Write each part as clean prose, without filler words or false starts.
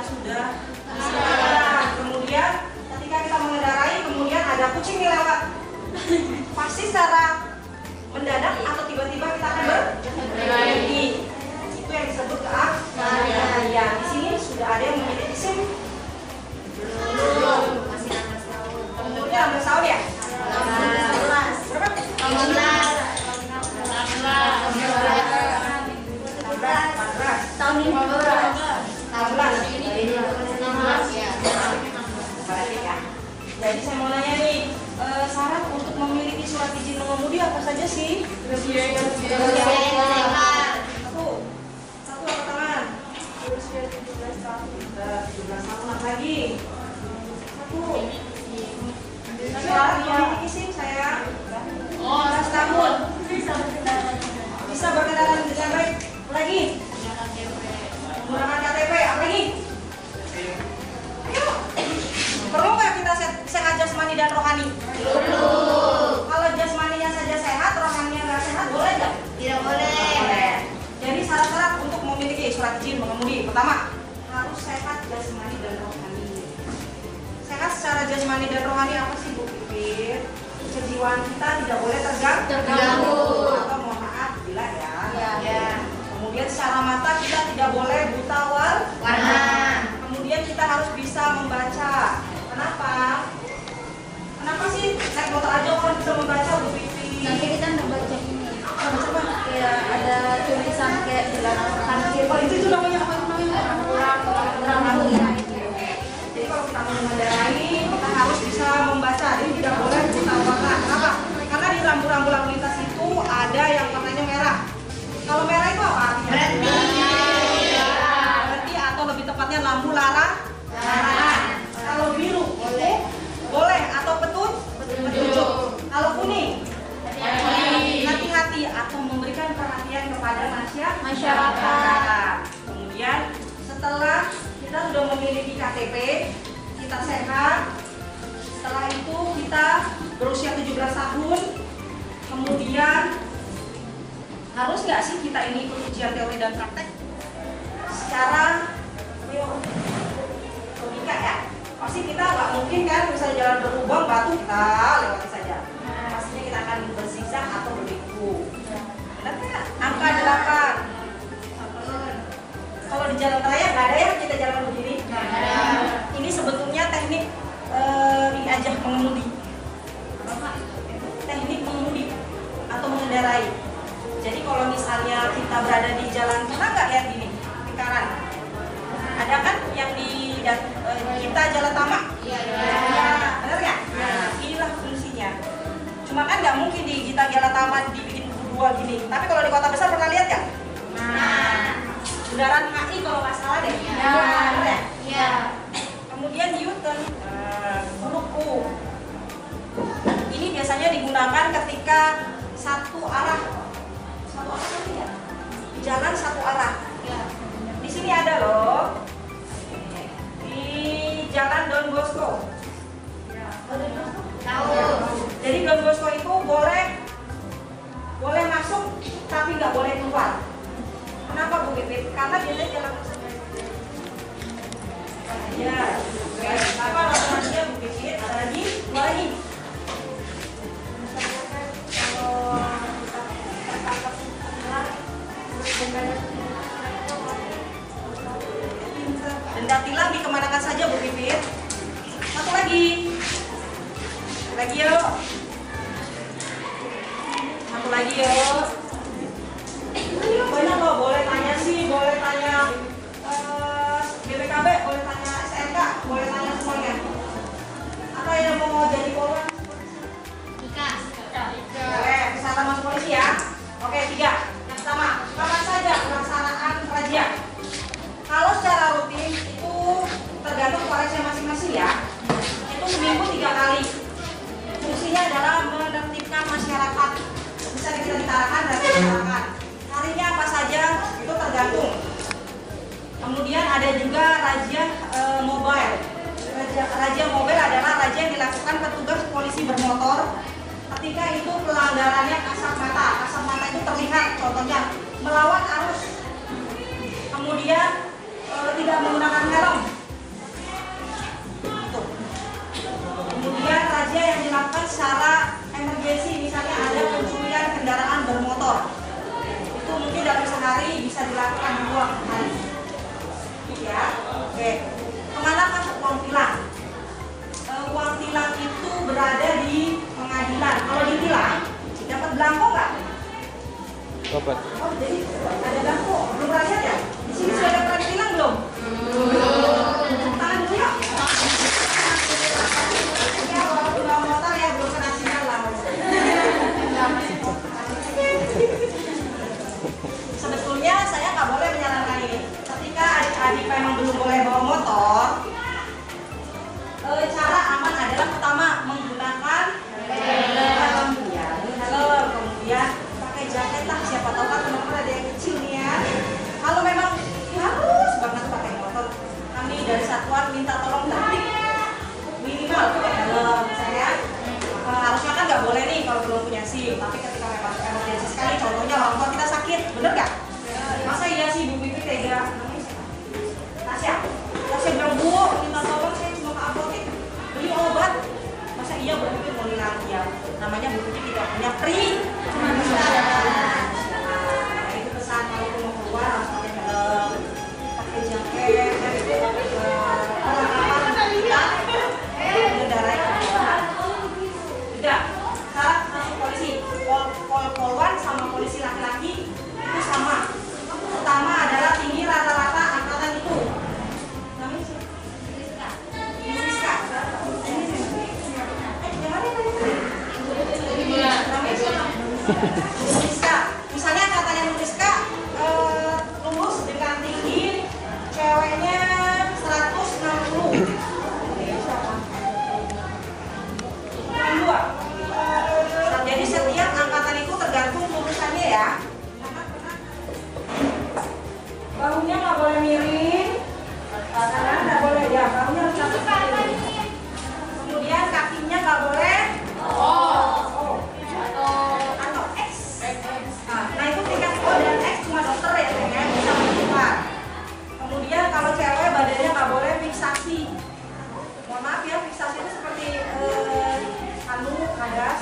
sudah disadarkan. Kemudian ketika kita mengendarai, kemudian ada kucing yang lewat, pasti secara mendadak atau tiba-tiba kita akan berhenti. Itu yang disebut keahlian. Di sini sudah ada yang memiliki SIM? Belum. Masih 16 tahun. Umurnya 16 tahun ya? 16. Berapa? 16. 14. Tahun ini 16 ya. Jadi saya mau nanya nih, syarat untuk memiliki surat izin mengemudi apa saja sih? Satu angkat tangan. Berusia 17 tahun. 17 tahun lagi. Satu. Syarat memiliki SIM saya 17 tahun. Bisa berkendaraan dengan baik. Lagi. Menggunakan KTP. Apa lagi? Ayo. Perlu nggak kita sehat jasmani dan rohani? Perlu. Kalau jasmaninya saja sehat, rohaninya nggak sehat, boleh nggak? Tidak boleh. Jadi syarat-syarat untuk memiliki surat izin mengemudi, pertama harus sehat jasmani dan rohani. Sehat secara jasmani dan rohani apa sih Bu Pipit? Kejiwaan kita tidak boleh terganggu. Atau mohon maaf bila ya. Kemudian secara mata kita tidak boleh buta warna. Kemudian kita harus bisa membaca. Kenapa? Kenapa sih naik motor aja orang bisa membaca Bu Pipi? Nanti kita membaca ini. Coba ya ada tulisan kayak jalan kanan. Oh itu namanya apa namanya? Terang. Jadi kalau kita mengendarai kita harus bisa membaca. Jadi tidak boleh buta warna. Kenapa? Karena di rambu-rambu lalu lintas itu ada yang warnanya merah. Kalau merah itu apa? Berarti atau lebih tepatnya lampu larangan. Kalau biru boleh atau petunjuk. Kalau kuning hati-hati atau memberikan perhatian kepada masyarakat. Kemudian setelah kita sudah memiliki KTP, kita sehat. Setelah itu kita berusia 17 tahun. Kemudian harus nggak sih kita ini ikut ujian teori dan praktek secara logika ya? Pasti kita nggak mungkin kan misalnya jalan berlubang batu kita lewati saja. Pastinya kita akan berzigzag atau berliku. Benar nggak? Angka 8. Kalau di jalan raya nggak ada ya kita jalan begini. Ini sebetulnya teknik diajak mengemudi. Teknik mengemudi atau mengendarai. Jadi kalau misalnya kita berada di jalan, pernah nggak lihat gini, lingkaran? Ada kan yang di kita jalan tamak? Iya. Benar nggak? Nah, inilah fungsinya. Cuma kan nggak mungkin di kita jalan tamak dibikin dua gini. Tapi kalau di kota besar pernah lihat nggak? Nah, bundaran HI kalau nggak salah deh. Iya. Kemudian U-turn, huruf U. Ini biasanya digunakan ketika satu arah. Di jalan satu arah. Di sini ada loh. Di jalan Don Bosco. Tahu. Jadi Don Bosco itu boleh masuk tapi nggak boleh keluar. Kenapa Bu Pipit? Karena dia jalan ya. Apa namanya Bu Pipit? Ada lagi? Dua lagi. Denda tilang dikemanakan saja Bu Pipit? Satu lagi yuk. Satu lagi yuk. Banyak loh, boleh tanya sih, boleh tanya BPKB, boleh tanya SNK, boleh tanya semuanya. Apa yang mau jadi polwan? Ika. Boleh, wisata masuk polisi ya. Oke, 3. Yang pertama, kapan saja pelaksanaan razia? Kalau secara rutin itu tergantung koleksi masing-masing ya. Itu seminggu 3 kali. Fungsinya adalah menertibkan masyarakat. Bisa kita ditarakan dan masyarakat. Harinya apa saja itu tergantung. Kemudian ada juga razia mobile. Razia mobile adalah razia yang dilakukan petugas polisi bermotor ketika itu pelanggarannya kasat mata. Kasat mata itu terlihat, contohnya melawan arus. Kemudian tidak menggunakan helm. Oke, kemana masuk uang tilang? Uang tilang itu berada di pengadilan. Kalau ditilang, dapat belangko nggak? Dapat. Oh, jadi ada belangko. Belum pernah lihat ya? Di sini sudah ada pernah ditilang belum? Tangan dulu ya. Ya, walaupun bawa motor ya belum kena sinyal lah. Sebetulnya saya nggak boleh menyarankan ini. Ketika adik-adik memang belum boleh bawa motor, cara aman adalah pertama menggunakan helm, kemudian pakai jaket lah. Siapa tahu kan teman-teman ada yang kecil nih ya. Kalau memang harus banget pakai motor, kami dari satuan minta tolong tertib minimal pakai helm, saya. Harusnya kan nggak boleh nih kalau belum punya SIM, tapi ketika memang emergensi sekali, contohnya orang tua kita sakit, bener nggak? Masa iya sih Bu Pipi tega? Tasya bilang, Bu, minta tolong saya cuma ke apotek beli obat. Masa iya Bu Pipi mau hilang? Ya, namanya Bu Pipi tidak punya free, cuma bisa. Nah, itu pesan kalau mau keluar harus pakai helm, pakai jaket, perlengkapan kita mengendarai kendaraan. Tidak, syarat masuk polisi, polwan sama polisi laki-laki itu sama. Pertama adalah tinggi rata-rata angkatan itu. Namanya siapa? Rizka. Rizka. Misalnya angkatannya Rizka lulus dengan tinggi ceweknya 160. Jadi setiap angkatan itu tergantung lulusannya ya. Bahunya nggak boleh miring, karena nggak boleh ya. Bahunya harus satu kali. Kemudian kakinya nggak boleh atau X. Nah itu tingkat O dan X cuma dokter ya yang bisa menentukan. Kemudian kalau cewek badannya nggak boleh fiksasi. Mohon maaf ya, fiksasi itu seperti kadas.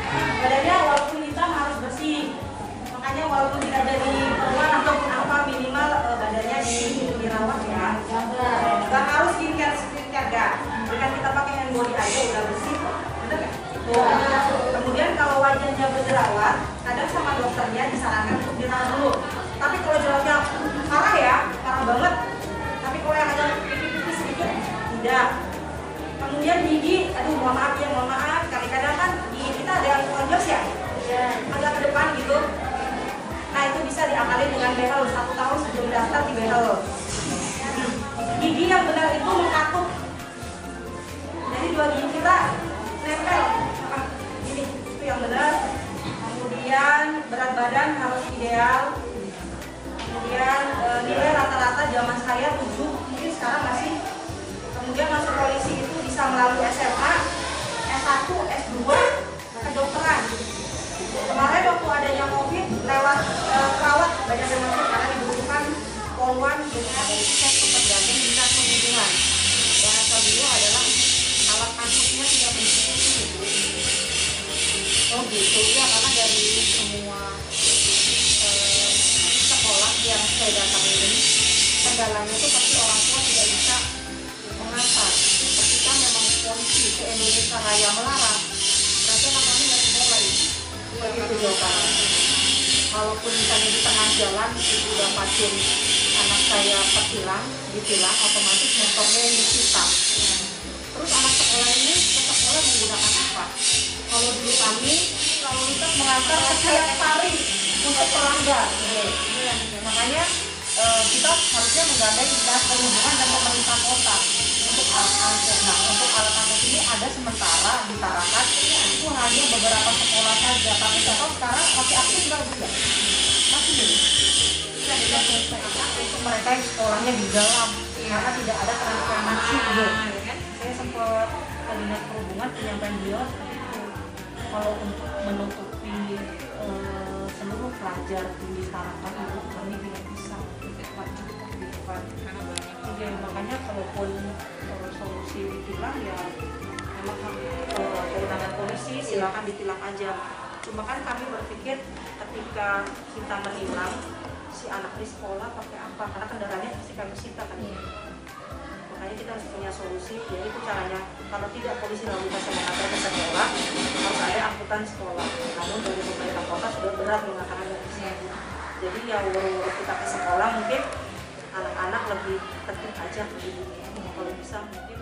Badannya walaupun hitam harus bersih. Makanya walaupun tidak jadi perempuan ataupun apa, minimal badannya dirawat ya. Gak harus skincare gak. Dengan kita pakai hand body aja udah bersih, bener gak? Kemudian kalau wajahnya berjerawat, kadang sama dokternya disarankan untuk dirawat dulu. Tapi kalau jerawatnya parah ya, parah banget. Tapi kalau yang ada pipi-pipi sedikit, tidak. Kemudian gigi, aduh mohon maaf, kadang-kadang kan gigi kita ada yang tonjos ya, agak ke depan gitu. Nah itu bisa diakalin dengan behel 1 tahun sebelum daftar di behel. Gigi yang benar itu mengkatup, jadi 2 gigi kita nempel. Ini itu yang benar. Kemudian berat badan harus ideal. Kemudian nilai rata-rata zaman saya 7, mungkin sekarang masih. Kemudian masuk polisi itu bisa melalui SMA, S1, S2, kedokteran. Kemarin waktu adanya COVID, lewat perawat banyak yang masuk karena dibutuhkan polwan dengan cek ketergantungan dinas perhubungan. Bahasa beliau adalah alat angkutnya tidak mencukupi. Oh gitu ya, karena dari semua sekolah yang saya datangi ini, kendalanya itu pasti orang tua tidak bisa mengantar. Ketika memang polisi ke Indonesia Raya melarang, berarti anak-anaknya nggak sekolah ini. Begitu jawabannya. Walaupun misalnya di tengah jalan itu dapatin anak saya ditilang, otomatis motornya yang disita. Terus anak sekolah ini ke sekolah menggunakan apa? Kalau dulu kami lalu lintas mengantar setiap hari untuk pelanggar. Makanya kita harusnya menggandeng dinas perhubungan dan pemerintah kota untuk alat-alat. Nah, untuk alat-alat ini ada sementara di Tarakan itu hanya beberapa sekolah saja. Tapi contoh sekarang masih aktif nggak juga? Masih belum. Untuk mereka yang sekolahnya di dalam, karena tidak ada transformasi. Saya sempat ke dinas perhubungan penyampaian beliau seperti itu. Kalau untuk menutupi seluruh pelajar di Tarakan itu kami tidak bisa lanjutkan di depan. Jadi makanya kalaupun solusi ditilang ya memang kewenangan polisi silakan ditilang aja. Cuma kan kami berpikir ketika kita menilang si anak di sekolah pakai apa, karena kendaraannya pasti kami sita kan. Makanya kita harus punya solusi. Jadi itu caranya, kalau tidak polisi lalu lintas yang mengantar ke sekolah, harus ada angkutan sekolah. Namun dari pemerintah kota sudah berat mengatakan itu. Jadi ya woro-woro kita ke sekolah mungkin anak-anak lebih tertib aja, kalau bisa mungkin.